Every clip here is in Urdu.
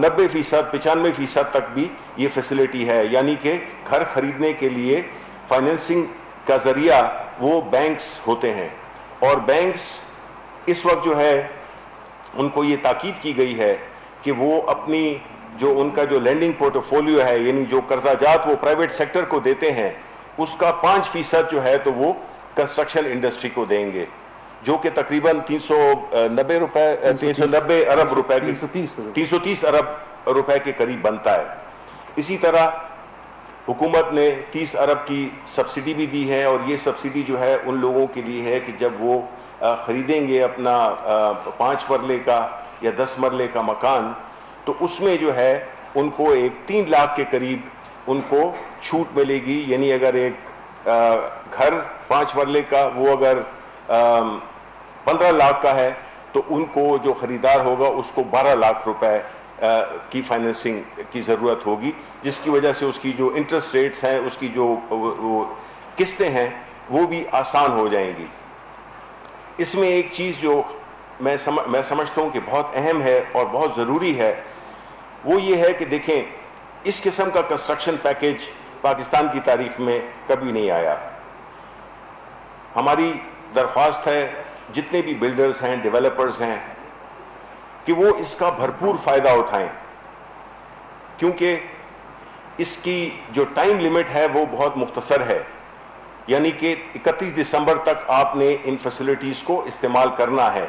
90%, 95% تک بھی یہ فیسلٹی ہے. یعنی کہ گھر خریدنے کے لیے فائنینسنگ کا ذریعہ وہ بینکس ہوتے ہیں, اور بینکس اس وقت جو ہے ان کو یہ تاکید کی گئی ہے کہ وہ اپنی جو ان کا جو لینڈنگ پورٹفولیو ہے, یعنی جو قرضہ جات وہ پرائیویٹ سیکٹر کو دیتے ہیں, اس کا 5% جو ہے تو وہ کنسٹرکشن انڈسٹری کو دیں گے, جو کہ تقریباً 390 ارب روپے 330 ارب روپے کے قریب بنتا ہے. اسی طرح حکومت نے 30 ارب کی سبسڈی بھی دی ہے, اور یہ سبسڈی جو ہے ان لوگوں کے لیے ہے کہ جب وہ خریدیں گے اپنا 5 مرلے کا یا 10 مرلے کا مکان, تو اس میں جو ہے ان کو ایک 3 لاکھ کے قریب ان کو چھوٹ ملے گی. یعنی اگر ایک گھر 5 مرلے کا وہ اگر 15 لاکھ کا ہے, تو ان کو جو خریدار ہوگا اس کو 12 لاکھ روپے کی فائنینسنگ کی ضرورت ہوگی, جس کی وجہ سے اس کی جو انٹرسٹ ریٹس ہیں, اس کی جو قسطیں ہیں, وہ بھی آسان ہو جائیں گی. اس میں ایک چیز جو میں سمجھتا ہوں کہ بہت اہم ہے اور بہت ضروری ہے, وہ یہ ہے کہ دیکھیں اس قسم کا کنسٹرکشن پیکیج پاکستان کی تاریخ میں کبھی نہیں آیا. ہماری درخواست ہے جتنے بھی بلڈرز ہیں, ڈیولپرز ہیں, کہ وہ اس کا بھرپور فائدہ اٹھائیں, کیونکہ اس کی جو ٹائم لیمٹ ہے وہ بہت مختصر ہے. یعنی کہ 31 دسمبر تک آپ نے ان فیسلٹیز کو استعمال کرنا ہے,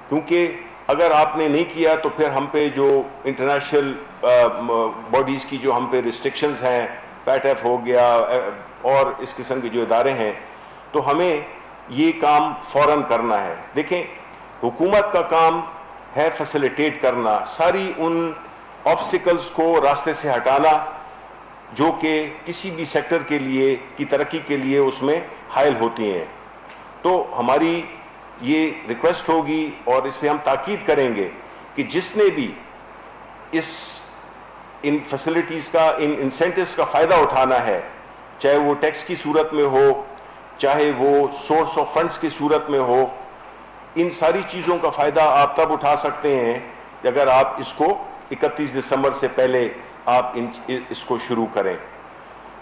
کیونکہ اگر آپ نے نہیں کیا تو پھر ہم پہ جو انٹرنیشنل باڈیز کی جو ہم پہ ریسٹرکشنز ہیں, فیٹ ایف ہو گیا اور اس قسم کے جو ادارے ہیں, تو ہمیں یہ کام فوراً کرنا ہے. دیکھیں حکومت کا کام ہے فیسیلیٹیٹ کرنا, ساری ان آبسٹیکلز کو راستے سے ہٹانا جو کہ کسی بھی سیکٹر کے لیے کی ترقی کے لیے اس میں حائل ہوتی ہیں. تو ہماری یہ ریکویسٹ ہوگی اور اس پہ ہم تاکید کریں گے کہ جس نے بھی ان فیسلٹیز کا, ان انسینٹیوز کا فائدہ اٹھانا ہے, چاہے وہ ٹیکس کی صورت میں ہو, چاہے وہ سورس آف فنڈز کی صورت میں ہو, ان ساری چیزوں کا فائدہ آپ تب اٹھا سکتے ہیں اگر آپ اس کو 31 دسمبر سے پہلے آپ اس کو شروع کریں.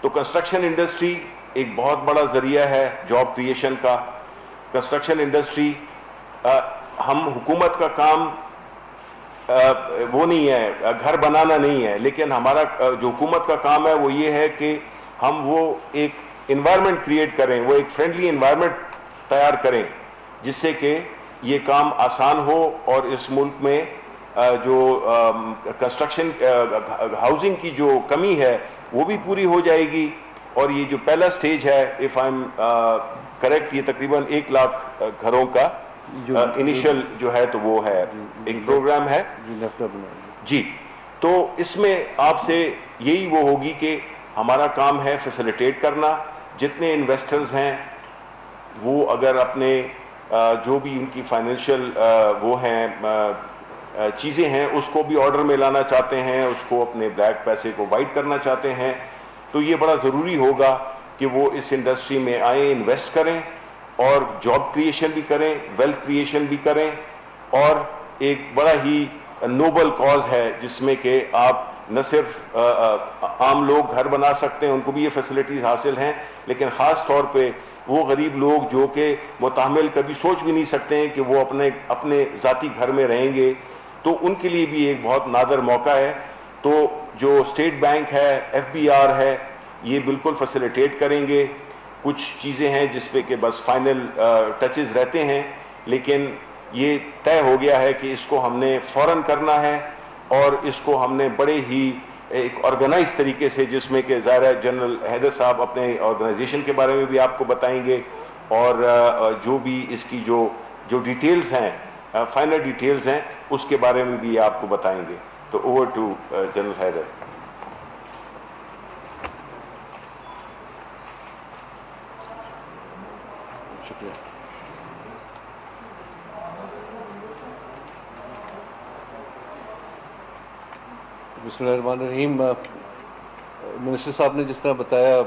تو کنسٹرکشن انڈسٹری ایک بہت بڑا ذریعہ ہے جاب کریشن کا. کنسٹرکشن انڈسٹری, ہم حکومت کا کام وہ نہیں ہے, گھر بنانا نہیں ہے, لیکن ہمارا جو حکومت کا کام ہے وہ یہ ہے کہ ہم وہ ایک انوائرمنٹ کریٹ کریں, وہ ایک فرینڈلی انوائرمنٹ تیار کریں جس سے کہ یہ کام آسان ہو اور اس ملک میں جو کنسٹرکشن ہاؤسنگ کی جو کمی ہے وہ بھی پوری ہو جائے گی. اور یہ جو پہلا سٹیج ہے, اف آئی ایم کریکٹ, یہ تقریباً 1 لاکھ گھروں کا انیشل جو ہے تو وہ ہے ایک پروگرام ہے جی. تو اس میں آپ سے یہی وہ ہوگی کہ ہمارا کام ہے فیسیلیٹیٹ کرنا. جتنے انویسٹرز ہیں وہ اگر اپنے جو بھی ان کی فائنینشیل وہ ہیں چیزیں ہیں اس کو بھی آرڈر میں لانا چاہتے ہیں, اس کو اپنے بلیک پیسے کو وائٹ کرنا چاہتے ہیں, تو یہ بڑا ضروری ہوگا کہ وہ اس انڈسٹری میں آئیں, انویسٹ کریں اور جاب کریشن بھی کریں, ویلتھ کریشن بھی کریں. اور ایک بڑا ہی نوبل کاز ہے جس میں کہ آپ نہ صرف عام لوگ گھر بنا سکتے ہیں, ان کو بھی یہ فیسلٹیز حاصل ہیں, لیکن خاص طور پہ وہ غریب لوگ جو کہ متحمل کبھی سوچ بھی نہیں سکتے ہیں کہ وہ اپنے ذاتی گھر میں رہیں گے, تو ان کے لیے بھی ایک بہت نادر موقع ہے. تو جو اسٹیٹ بینک ہے, FBR ہے, یہ بالکل فیسیلیٹیٹ کریں گے. کچھ چیزیں ہیں جس پہ کہ بس فائنل ٹچز رہتے ہیں, لیکن یہ طے ہو گیا ہے کہ اس کو ہم نے فوراً کرنا ہے, اور اس کو ہم نے بڑے ہی ایک آرگنائز طریقے سے, جس میں کہ ظاہر جنرل حیدر صاحب اپنے آرگنائزیشن کے بارے میں بھی آپ کو بتائیں گے, اور جو بھی اس کی جو ڈیٹیلز ہیں, فائنل ڈیٹیلز ہیں, اس کے بارے میں بھی آپ کو بتائیں گے. تو اوور ٹو جنرل حیدر. شکریہ. بسم اللہ الرحمن الرحیم. منسٹر صاحب نے جس طرح بتایا,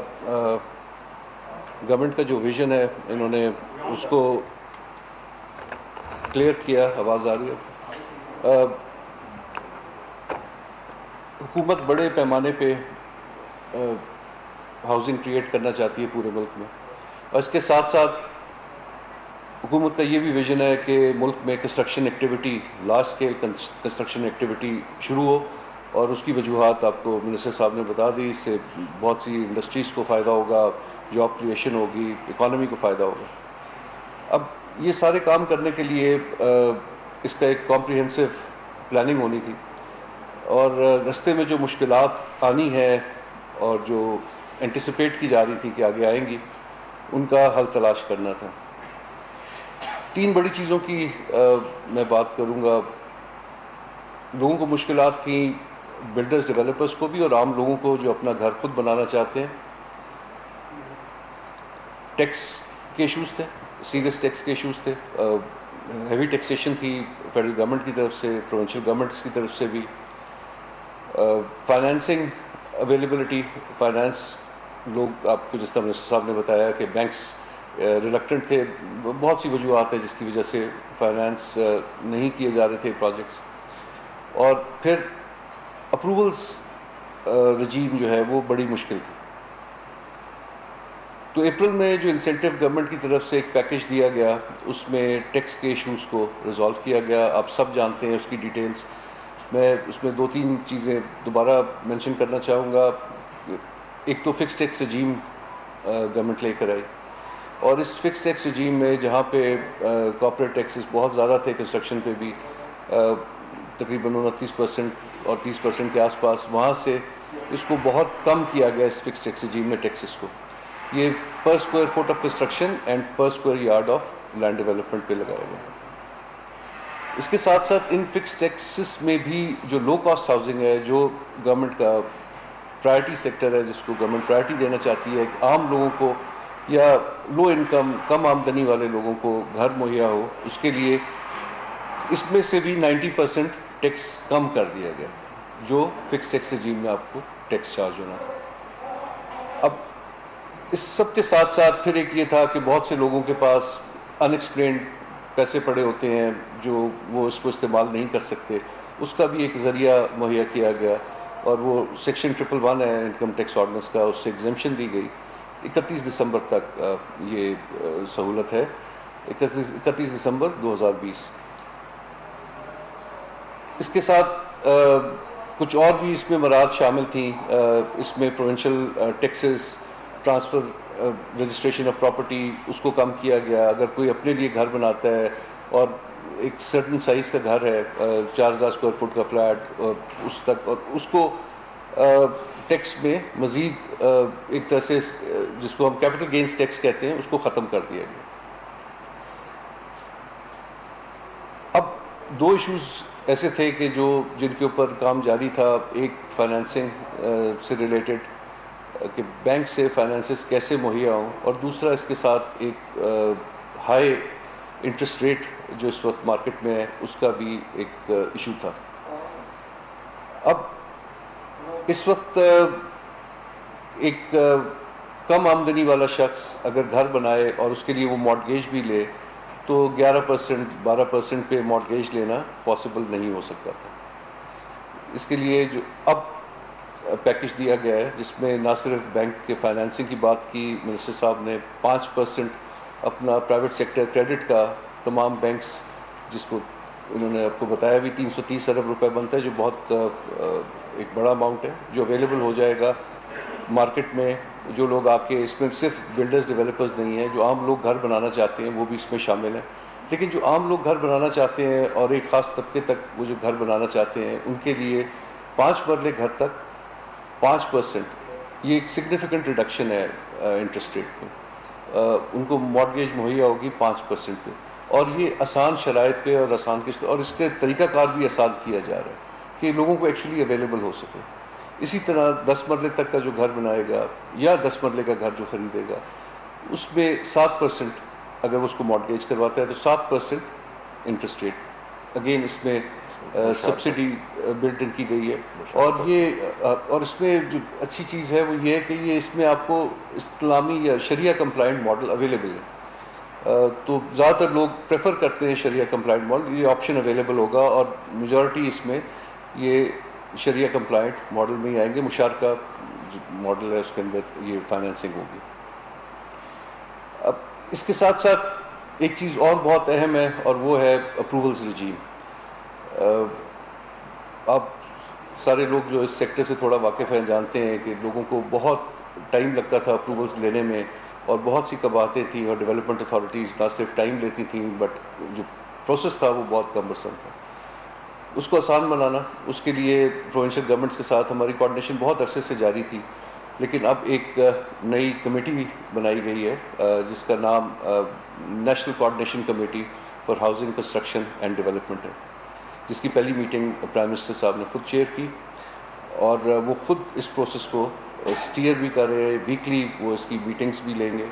گورنمنٹ کا جو ویژن ہے انہوں نے اس کو کلیئر کیا. آواز آ رہی ہے؟ حکومت بڑے پیمانے پہ ہاؤسنگ کریٹ کرنا چاہتی ہے پورے ملک میں، اور اس کے ساتھ ساتھ حکومت کا یہ بھی ویژن ہے کہ ملک میں construction activity, large scale construction activity شروع ہو، اور اس کی وجوہات آپ کو منسٹر صاحب نے بتا دی. اس سے بہت سی انڈسٹریز کو فائدہ ہوگا، جاب کریشن ہوگی، اکانومی کو فائدہ ہوگا. اب یہ سارے کام کرنے کے لیے اس کا ایک کمپریہنسو پلاننگ ہونی تھی، اور رستے میں جو مشکلات آنی ہے اور جو اینٹیسپیٹ کی جا رہی تھی کہ آگے آئیں گی، ان کا حل تلاش کرنا تھا. 3 بڑی چیزوں کی میں بات کروں گا. لوگوں کو مشکلات تھیں، بلڈرز ڈیولپرز کو بھی اور عام لوگوں کو جو اپنا گھر خود بنانا چاہتے ہیں. ٹیکس کے ایشوز تھے، سیریس ٹیکس کے ایشوز تھے، ہیوی ٹیکسیشن تھی فیڈرل گورنمنٹ کی طرف سے، پروونشل گورنمنٹس کی طرف سے بھی. فائنینسنگ اویلیبلٹی، فائنانس، لوگ آپ کو جس طرح منسٹر صاحب نے بتایا کہ بینکس ریلکٹنٹ تھے. بہت سی وجوہات ہیں جس کی وجہ سے فائنانس نہیں کیے جا رہے تھے پروجیکٹس. اور پھر اپروولس رجیم جو ہے وہ بڑی مشکل تھی. تو اپریل میں جو انسینٹیو گورنمنٹ کی طرف سے ایک پیکیج دیا گیا، اس میں ٹیکس کے ایشوز کو ریزالو کیا گیا. آپ سب جانتے ہیں اس کی ڈیٹیلز. میں اس میں 2-3 چیزیں دوبارہ مینشن کرنا چاہوں گا. ایک تو فکس ٹیکس رجیم گورنمنٹ لے کر آئی، اور اس فکس ٹیکس رجیم میں جہاں پہ کارپوریٹ ٹیکسز بہت زیادہ تھے، کنسٹرکشن پہ بھی تقریباً 29% اور 30% کے آس پاس، وہاں سے اس کو بہت کم کیا گیا اس فکس ٹیکس رجیم میں ٹیکسز کو. یہ per square foot of construction and per square yard of land development پہ لگایا گیا. اس کے ساتھ ساتھ ان فکس ٹیکسز میں بھی جو لو کاسٹ ہاؤسنگ ہے، جو گورنمنٹ کا پرائرٹی سیکٹر ہے، جس کو گورنمنٹ پرائرٹی دینا چاہتی ہے کہ عام لوگوں کو یا لو انکم، کم آمدنی والے لوگوں کو گھر مہیا ہو، اس کے لیے اس میں سے بھی 90% ٹیکس کم کر دیا گیا، جو فکس ٹیکس رجیم میں آپ کو ٹیکس چارج ہونا تھا. اب اس سب کے ساتھ ساتھ پھر ایک یہ تھا کہ بہت سے لوگوں کے پاس ان ایکسپلینڈ پیسے پڑے ہوتے ہیں جو وہ اس کو استعمال نہیں کر سکتے. اس کا بھی ایک ذریعہ مہیا کیا گیا، اور وہ سیکشن 111 ہے انکم ٹیکس آرڈیننس کا، اس سے ایگزمپشن دی گئی. 31 دسمبر تک یہ سہولت ہے، 31 دسمبر 2020. اس کے ساتھ کچھ اور بھی اس میں مراد شامل تھیں. اس میں provincial taxes, transfer registration of property, اس کو کم کیا گیا. اگر کوئی اپنے لیے گھر بناتا ہے اور ایک سرٹن سائز کا گھر ہے، 4000 اسکوائر فٹ کا فلیٹ، اور اس تک، اور اس کو ٹیکس میں مزید ایک طرح سے جس کو ہم کیپٹل گینز ٹیکس کہتے ہیں، اس کو ختم کر دیا گیا. اب 2 ایشوز ایسے تھے کہ جن کے اوپر کام جاری تھا. ایک فائنینسنگ سے ریلیٹڈ کہ بینک سے فائنینسز کیسے مہیا ہوں، اور دوسرا اس کے ساتھ ایک ہائی انٹرسٹ ریٹ جو اس وقت مارکیٹ میں ہے، اس کا بھی ایک ایشو تھا. اب اس وقت ایک کم آمدنی والا شخص اگر گھر بنائے اور اس کے لیے وہ مارٹگیج بھی لے، تو 11% 12% پہ مارٹگیج لینا پاسبل نہیں ہو سکتا تھا. اس کے لیے جو اب پیکج دیا گیا ہے، جس میں نہ صرف بینک کے فائنینسنگ کی بات کی منسٹر صاحب نے، 5% اپنا پرائیویٹ سیکٹر کریڈٹ کا تمام بینکس، جس کو انہوں نے آپ کو بتایا بھی 330 ارب روپے بنتا ہے، جو بہت ایک بڑا اماؤنٹ ہے، جو اویلیبل ہو جائے گا مارکیٹ میں. جو لوگ آ کے، اس میں صرف بلڈرز ڈیولپرز نہیں ہیں، جو عام لوگ گھر بنانا چاہتے ہیں وہ بھی اس میں شامل ہیں. لیکن جو عام لوگ گھر بنانا چاہتے ہیں اور ایک خاص طبقے تک وہ جو گھر بنانا چاہتے ہیں، ان کے لیے 5 مرلے گھر تک 5%، یہ ایک سگنیفیکنٹ ریڈکشن ہے انٹرسٹ ریٹ میں. ان کو مارٹگیج مہیا ہوگی 5% پہ، اور یہ آسان شرائط پہ اور آسان قسط، اور اس کے طریقہ کار بھی آسان کیا جا رہا ہے کہ لوگوں کو ایکچولی اویلیبل ہو سکے. اسی طرح 10 مرلے تک کا جو گھر بنائے گا یا 10 مرلے کا گھر جو خریدے گا، اس میں 7% اگر اس کو مارٹگیج کرواتا ہے تو 7% انٹرسٹ ریٹ. اگین اس میں سبسڈی بلٹ ان کی گئی ہے. اور اس میں جو اچھی چیز ہے وہ یہ ہے کہ یہ اس میں آپ کو اسلامی یا شریعہ کمپلائنٹ ماڈل اویلیبل ہے. تو زیادہ تر لوگ پریفر کرتے ہیں شریعہ کمپلائنٹ ماڈل. یہ آپشن اویلیبل ہوگا، اور میجورٹی اس میں یہ شریعہ کمپلائنٹ ماڈل میں ہی آئیں گے. مشارکہ ماڈل ہے اس کے اندر یہ فائنینسنگ ہوگی. اب اس کے ساتھ ساتھ ایک چیز اور بہت اہم ہے اور وہ ہے اپروولز رجیم. آپ سارے لوگ جو اس سیکٹر سے تھوڑا واقف ہیں جانتے ہیں کہ لوگوں کو بہت ٹائم لگتا تھا اپروولز لینے میں اور بہت سی قباہتیں تھیں اور ڈیولپمنٹ اتھارٹیز نہ صرف ٹائم لیتی تھیں بٹ جو پروسیس تھا وہ بہت کمبرسم تھا. اس کو آسان بنانا, اس کے لیے پروونشل گورنمنٹس کے ساتھ ہماری کوآرڈینیشن بہت عرصے سے جاری تھی, لیکن اب ایک نئی کمیٹی بھی بنائی گئی ہے جس کا نام national coordination committee for housing construction and development ہے, جس کی پہلی میٹنگ پرائم منسٹر صاحب نے خود چیئر کی اور وہ خود اس پروسیس کو اسٹیئر بھی کر رہے ہیں. ویکلی وہ اس کی میٹنگز بھی لیں گے.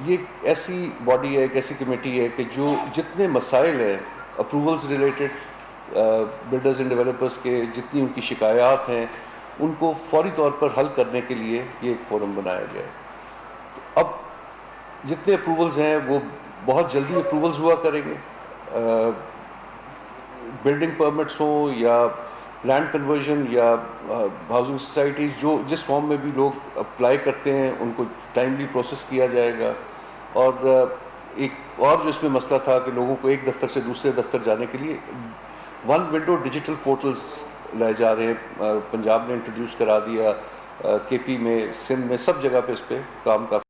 یہ ایک ایسی باڈی ہے, ایک ایسی کمیٹی ہے کہ جو جتنے مسائل ہیں approvals related builders and developers کے, جتنی ان کی شکایات ہیں ان کو فوری طور پر حل کرنے کے لیے یہ ایک فورم بنایا گیا ہے. اب جتنے اپروولز ہیں وہ بہت جلدی اپروولز ہوا کریں گے. بلڈنگ پرمٹس ہوں یا لینڈ کنورژن یا ہاؤسنگ سوسائٹیز, جو جس فارم میں بھی لوگ اپلائی کرتے ہیں ان کو ٹائملی پروسیس کیا جائے گا. اور ایک اور جو اس میں مسئلہ تھا کہ لوگوں کو ایک دفتر سے دوسرے دفتر جانے کے لیے ون ونڈو ڈیجیٹل پورٹلز لائے جا رہے ہیں. پنجاب نے انٹروڈیوس کرا دیا, کے پی میں, سندھ میں, سب جگہ پہ اس پہ کام کافی